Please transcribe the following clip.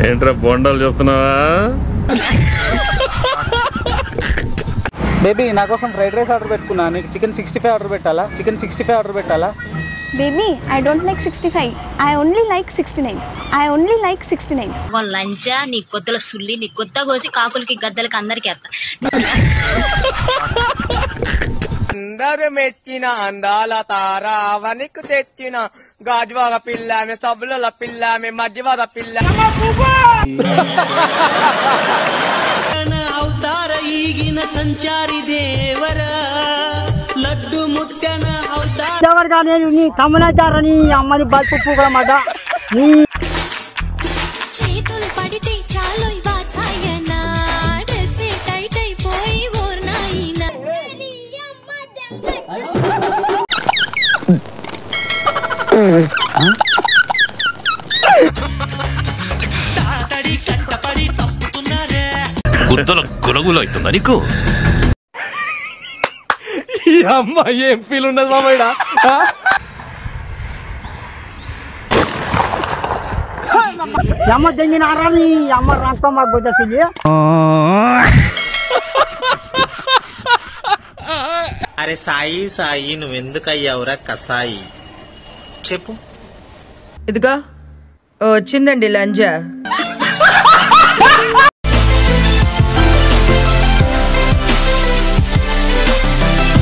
ఏంట్రా బొండాలు చూస్తున్నావా? బేబీ నా కోసం ఫ్రైడ్ రైస్ ఆర్డర్ పెట్టుకున్నా, నీకు చికెన్ 65 ఆర్డర్ పెట్టాలా? చికెన్ 65 ఆర్డర్ పెట్టాలా? Baby, I don't like 65. I only like 69. I only like 69. లంచా నీ కొత్తల సుల్లి నీ కొత్త కోసి కాకులకి గద్దలకి అందరికి ఎత్తా. అందరు మెచ్చిన అందాల తారావనికి తెచ్చిన గాజువాగ పిల్లామె సబ్బుల పిల్లామె మధ్యవాద పిల్ల అవతార ఈగిన సంచారి దేవర లడ్డు ముత్యన అవతారగా నేను నీ కమలాచారని అమ్మని బతుకు కూడా మాట నీ చేతులు పడితే చాలు వాత్సాయనా డ్రెస్ టైట్ అయిపోయి ఓర్నాయినా. గుద్దల గులగులు అవుతుందా నీకు? ఈ అమ్మ ఏం ఫీల్ ఉన్నది మామయ్య? అమ్మ తెంగిన ఆరాని అమ్మ రక్తం మాకు వచ్చేసింది. అరే సాయి సాయి నువ్వెందుకయ్యావురా కసాయి చెప్పు. ఇదిగా వచ్చిందండి లంజా.